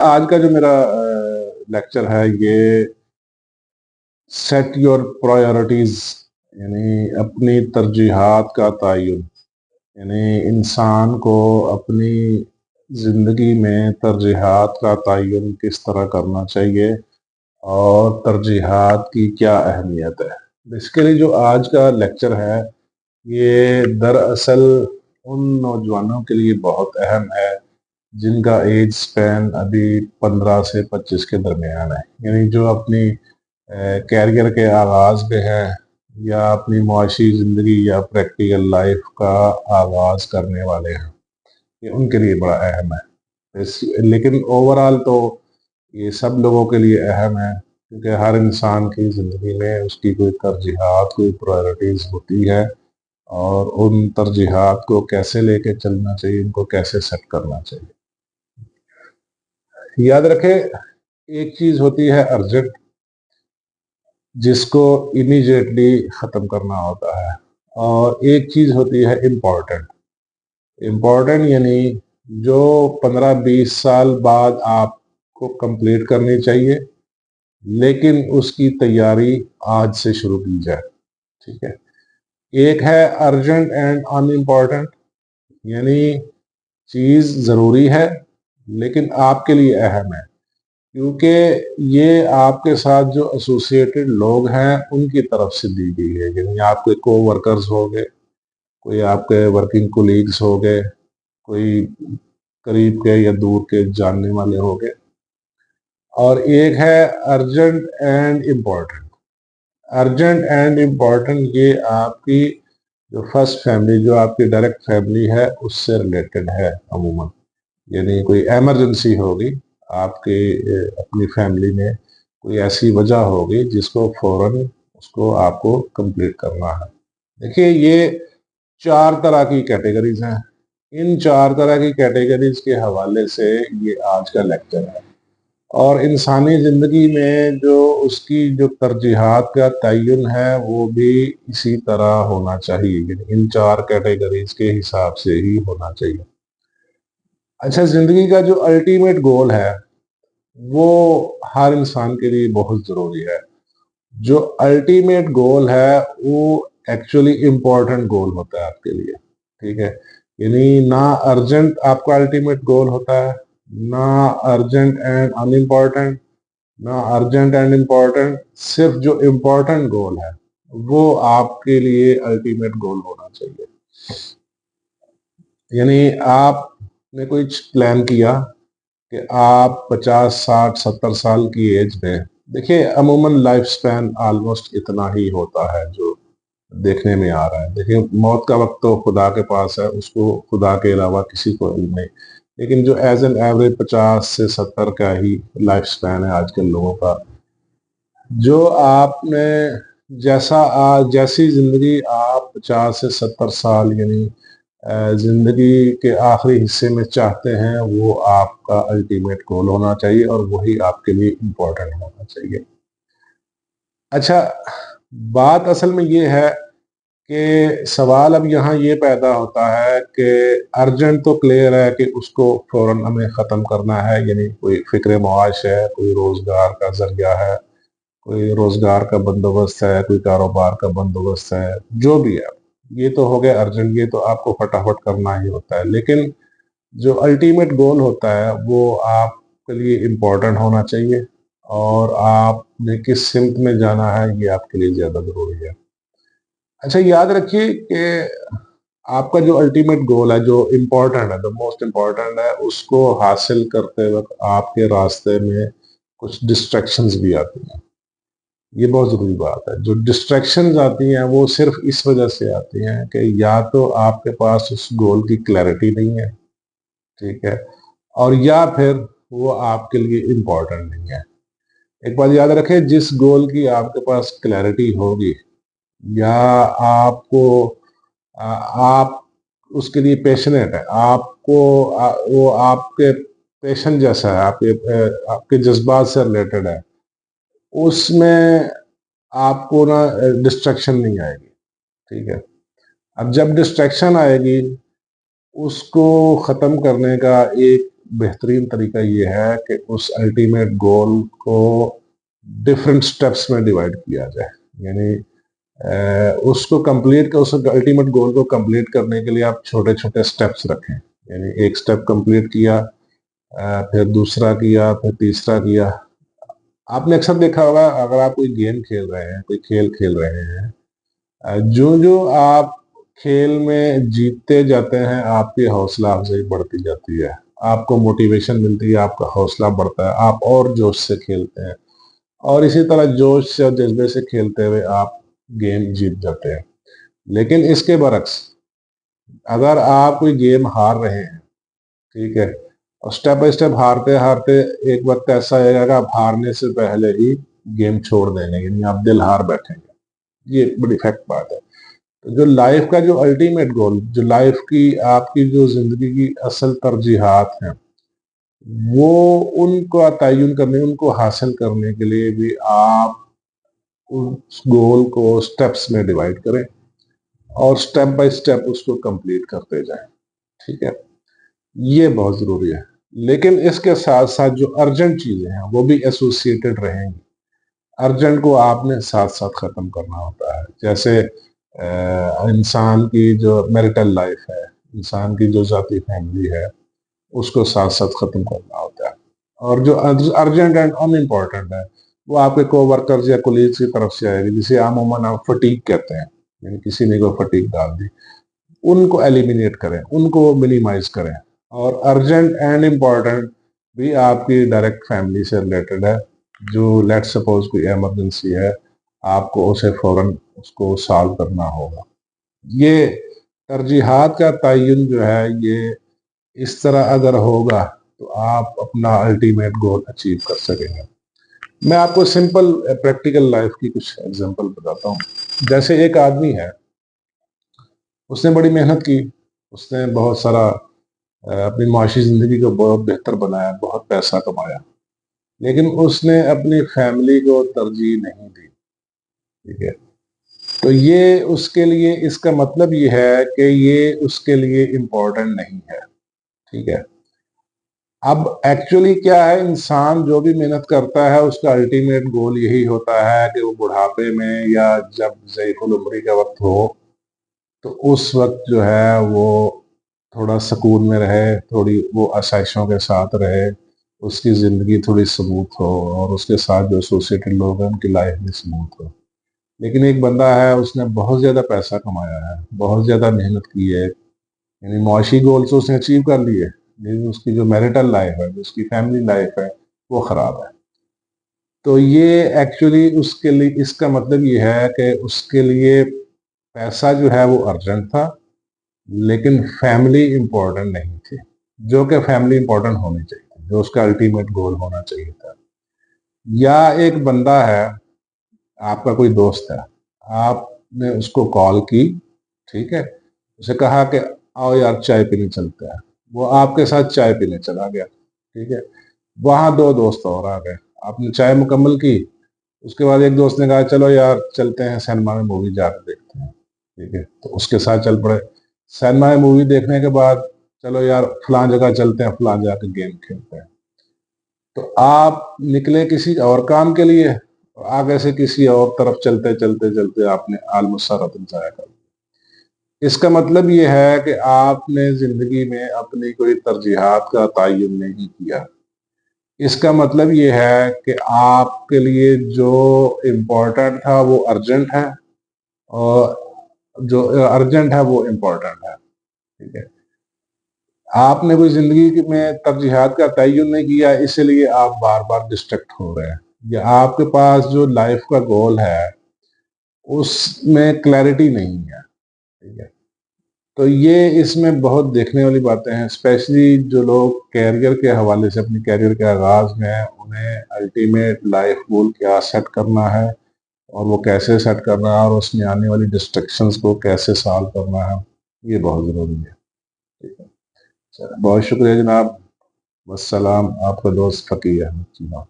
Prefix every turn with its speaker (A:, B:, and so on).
A: आज का जो मेरा लेक्चर है ये सेट योर प्रायोरिटीज यानी अपनी तरजीहात का तयन यानी इंसान को अपनी ज़िंदगी में तरजीहात का तयन किस तरह करना चाहिए और तरजीहात की क्या अहमियत है। बेसिकली जो आज का लेक्चर है ये दरअसल उन नौजवानों के लिए बहुत अहम है जिनका एज स्पैन अभी 15 से 25 के दरमियान है, यानी जो अपनी कैरियर के आगाज़ में हैं या अपनी मुआशी ज़िंदगी या प्रैक्टिकल लाइफ का आगाज़ करने वाले हैं। ये उनके लिए बड़ा अहम है। लेकिन ओवरऑल तो ये सब लोगों के लिए अहम है, क्योंकि हर इंसान की ज़िंदगी में उसकी कोई तरजीहात, कोई प्रायोरिटीज़ होती है और उन तरजीहात को कैसे लेके चलना चाहिए, उनको कैसे सेट करना चाहिए। याद रखें, एक चीज़ होती है अर्जेंट, जिसको इमीडिएटली ख़त्म करना होता है, और एक चीज़ होती है इम्पोर्टेंट। इम्पोर्टेंट यानी जो 15-20 साल बाद आपको कंप्लीट करनी चाहिए, लेकिन उसकी तैयारी आज से शुरू की जाए। ठीक है। एक है अर्जेंट एंड अनइम्पॉर्टेंट, यानी चीज़ ज़रूरी है लेकिन आपके लिए अहम है, क्योंकि ये आपके साथ जो एसोसिएटेड लोग हैं उनकी तरफ से दी गई है। यानी आपके को वर्कर्स हो गए, कोई आपके वर्किंग कोलीग्स हो गए, कोई करीब के या दूर के जानने वाले हो गए। और एक है urgent and important. Urgent and important ये आपकी जो फर्स्ट फैमिली, जो आपकी डायरेक्ट फैमिली है, उससे रिलेटेड है अमूमन। यानी कोई एमरजेंसी होगी आपके अपनी फैमिली में, कोई ऐसी वजह होगी जिसको फौरन उसको आपको कंप्लीट करना है। देखिए, ये 4 तरह की कैटेगरीज हैं। इन 4 तरह की कैटेगरीज के हवाले से ये आज का लेक्चर है, और इंसानी ज़िंदगी में जो उसकी जो तरजीहात का तयन है वो भी इसी तरह होना चाहिए, यानी इन 4 कैटेगरीज के हिसाब से ही होना चाहिए। अच्छा, ज़िंदगी का जो अल्टीमेट गोल है वो हर इंसान के लिए बहुत ज़रूरी है। जो अल्टीमेट गोल है वो एक्चुअली इम्पोर्टेंट गोल होता है आपके लिए। ठीक है। यानी ना अर्जेंट आपका अल्टीमेट गोल होता है, ना अर्जेंट एंड अनइम्पॉर्टेंट, ना अर्जेंट एंड इम्पॉर्टेंट। सिर्फ जो इम्पोर्टेंट गोल है वो आपके लिए अल्टीमेट गोल होना चाहिए। यानी आपने कोई प्लान किया कि आप 50, 60, 70 साल की एज में, देखिए अमूमन लाइफ स्पैन ऑलमोस्ट इतना ही होता है जो देखने में आ रहा है। देखिए, मौत का वक्त तो खुदा के पास है, उसको खुदा के अलावा किसी को इल्म नहीं। लेकिन जो एज एन एवरेज 50 से 70 का ही लाइफ स्पैन है आजकल लोगों का। जो आपने जैसी जिंदगी आप 50 से 70 साल यानी जिंदगी के आखिरी हिस्से में चाहते हैं, वो आपका अल्टीमेट गोल होना चाहिए और वही आपके लिए इम्पोर्टेंट होना चाहिए। अच्छा, बात असल में ये है कि सवाल अब यहाँ ये पैदा होता है कि अर्जेंट तो क्लियर है कि उसको फौरन हमें ख़त्म करना है, यानी कोई फ़िक्र मुआश है, कोई रोज़गार का ज़रिया है, कोई रोज़गार का बंदोबस्त है, कोई कारोबार का बंदोबस्त है, जो भी है। ये तो हो गया अर्जेंट, ये तो आपको फटाफट करना ही होता है। लेकिन जो अल्टीमेट गोल होता है वो आपके लिए इम्पोर्टेंट होना चाहिए, और आपने किस सिमत में जाना है ये आपके लिए ज़्यादा ज़रूरी है। अच्छा, याद रखिए कि आपका जो अल्टीमेट गोल है, जो इम्पोर्टेंट है, द मोस्ट इम्पोर्टेंट है, उसको हासिल करते वक्त आपके रास्ते में कुछ डिस्ट्रैक्शंस भी आती हैं। ये बहुत ज़रूरी बात है। जो डिस्ट्रैक्शंस आती हैं वो सिर्फ इस वजह से आती हैं कि या तो आपके पास उस गोल की क्लैरिटी नहीं है, ठीक है, और या फिर वो आपके लिए इम्पोर्टेंट नहीं है। एक बात याद रखें, जिस गोल की आपके पास क्लैरिटी होगी, या आपको आप उसके लिए पैशनेट है, आपको वो आपके पैशन जैसा है, आपके जज्बात से रिलेटेड है, उसमें आपको ना डिस्ट्रैक्शन नहीं आएगी। ठीक है। अब जब डिस्ट्रैक्शन आएगी, उसको ख़त्म करने का एक बेहतरीन तरीका ये है कि उस अल्टीमेट गोल को डिफरेंट स्टेप्स में डिवाइड किया जाए। यानी उसको कंप्लीट कर उस अल्टीमेट गोल को कंप्लीट करने के लिए आप छोटे छोटे स्टेप्स रखें। यानी एक स्टेप कंप्लीट किया, फिर दूसरा किया, फिर तीसरा किया। आपने अक्सर देखा होगा, अगर आप कोई गेम खेल रहे हैं, कोई खेल खेल रहे हैं, जो जो आप खेल में जीतते जाते हैं, आपकी हौसला अफजाई बढ़ती जाती है, आपको मोटिवेशन मिलती है, आपका हौसला बढ़ता है, आप और जोश से खेलते हैं, और इसी तरह जोश से और जज्बे से खेलते हुए आप गेम जीत जाते हैं। लेकिन इसके बरक्स, अगर आप कोई गेम हार रहे हैं, ठीक है, और स्टेप बाय स्टेप हारते हारते एक वक्त ऐसा आएगा कि आप हारने से पहले ही गेम छोड़ देंगे, यानी आप दिल हार बैठेंगे। ये बड़ी फैक्ट बात है। तो जो लाइफ का जो अल्टीमेट गोल, जो लाइफ की आपकी जो जिंदगी की असल तरजीहात हैं, वो उनको तयन करने, उनको हासिल करने के लिए भी आप उस गोल को स्टेप्स में डिवाइड करें और स्टेप बाय स्टेप उसको कंप्लीट करते जाएं। ठीक है, ये बहुत जरूरी है। लेकिन इसके साथ साथ जो अर्जेंट चीजें हैं वो भी एसोसिएटेड रहेंगी। अर्जेंट को आपने साथ साथ खत्म करना होता है। जैसे इंसान की जो मैरिटल लाइफ है, इंसान की जो जाती फैमिली है, उसको साथ साथ खत्म करना होता है। और जो अर्जेंट एंड अनइम्पॉर्टेंट है, वो आपके कोवर्कर्स या कोलीग्स की तरफ से आएगी, जिसे अमूमन आप फटीग कहते हैं, यानी किसी ने कोई फटीग डाल दी। उनको एलिमिनेट करें, उनको मिनिमाइज करें। और अर्जेंट एंड इम्पॉर्टेंट भी आपकी डायरेक्ट फैमिली से रिलेटेड है। जो लेट सपोज कोई इमरजेंसी है, आपको उसे फौरन उसको सॉल्व करना होगा। ये तरजीहात का तयन जो है, ये इस तरह अगर होगा तो आप अपना अल्टीमेट गोल अचीव कर सकेंगे। मैं आपको सिंपल प्रैक्टिकल लाइफ की कुछ एग्जांपल बताता हूँ। जैसे एक आदमी है, उसने बड़ी मेहनत की, उसने बहुत सारा अपनी माशी जिंदगी को बहुत बेहतर बनाया, बहुत पैसा कमाया, लेकिन उसने अपनी फैमिली को तरजीह नहीं दी। ठीक है, तो ये उसके लिए, इसका मतलब ये है कि ये उसके लिए इम्पोर्टेंट नहीं है। ठीक है, अब एक्चुअली क्या है, इंसान जो भी मेहनत करता है उसका अल्टीमेट गोल यही होता है कि वो बुढ़ापे में या जब ज़ैफ़ुल उम्री का वक्त हो, तो उस वक्त जो है वो थोड़ा सुकून में रहे, थोड़ी वो आसाइशों के साथ रहे, उसकी ज़िंदगी थोड़ी स्मूथ हो और उसके साथ जो एसोसिएटेड लोग हैं उनकी लाइफ भी स्मूथ हो। लेकिन एक बंदा है, उसने बहुत ज़्यादा पैसा कमाया है, बहुत ज़्यादा मेहनत की है, यानी मुआशी गोल्स उसने अचीव कर लिए, लेकिन उसकी जो मैरिटल लाइफ है, जो उसकी फैमिली लाइफ है, वो ख़राब है। तो ये एक्चुअली उसके लिए, इसका मतलब ये है कि उसके लिए पैसा जो है वो अर्जेंट था, लेकिन फैमिली इम्पोर्टेंट नहीं थी, जो कि फैमिली इम्पोर्टेंट होनी चाहिए थी, जो उसका अल्टीमेट गोल होना चाहिए था। या एक बंदा है, आपका कोई दोस्त है, आपने उसको कॉल की, ठीक है, उसे कहा कि आओ यार चाय पीने चलते हैं, वो आपके साथ चाय पीने चला गया। ठीक है, वहां दो दोस्त और आ गए, आपने चाय मुकम्मल की, उसके बाद एक दोस्त ने कहा चलो यार चलते हैं सिनेमा में मूवी जाकर देखते हैं। ठीक है, तो उसके साथ चल पड़े। सिनेमा में मूवी देखने के बाद चलो यार फलां जगह चलते हैं, फलां जाकर गेम खेलते हैं। तो आप निकले किसी और काम के लिए, आगे से किसी और तरफ चलते चलते चलते आपने ऑलमोस्ट सारा दिन जाया कर दिया। इसका मतलब ये है कि आपने जिंदगी में अपनी कोई तरजीहात का तयन नहीं किया। इसका मतलब ये है कि आपके लिए जो इम्पोर्टेंट था वो अर्जेंट है, और जो अर्जेंट है वो इम्पोर्टेंट है। ठीक है, आपने कोई जिंदगी में तरजीहात का तयन नहीं किया, इसलिए आप बार बार डिस्ट्रैक्ट हो रहे हैं। या आपके पास जो लाइफ का गोल है उसमें क्लैरिटी नहीं है। ठीक है, तो ये इसमें बहुत देखने वाली बातें हैं, स्पेशली जो लोग कैरियर के हवाले से अपनी कैरियर के आगाज में हैं, उन्हें अल्टीमेट लाइफ गोल क्या सेट करना है और वो कैसे सेट करना है और उसमें आने वाली डिस्ट्रैक्शंस को कैसे सॉल्व करना है, ये बहुत ज़रूरी है। ठीक है, चलो, बहुत शुक्रिया जनाब। वस्सलाम, आपका दोस्त फ़कीह अहमद चीमा।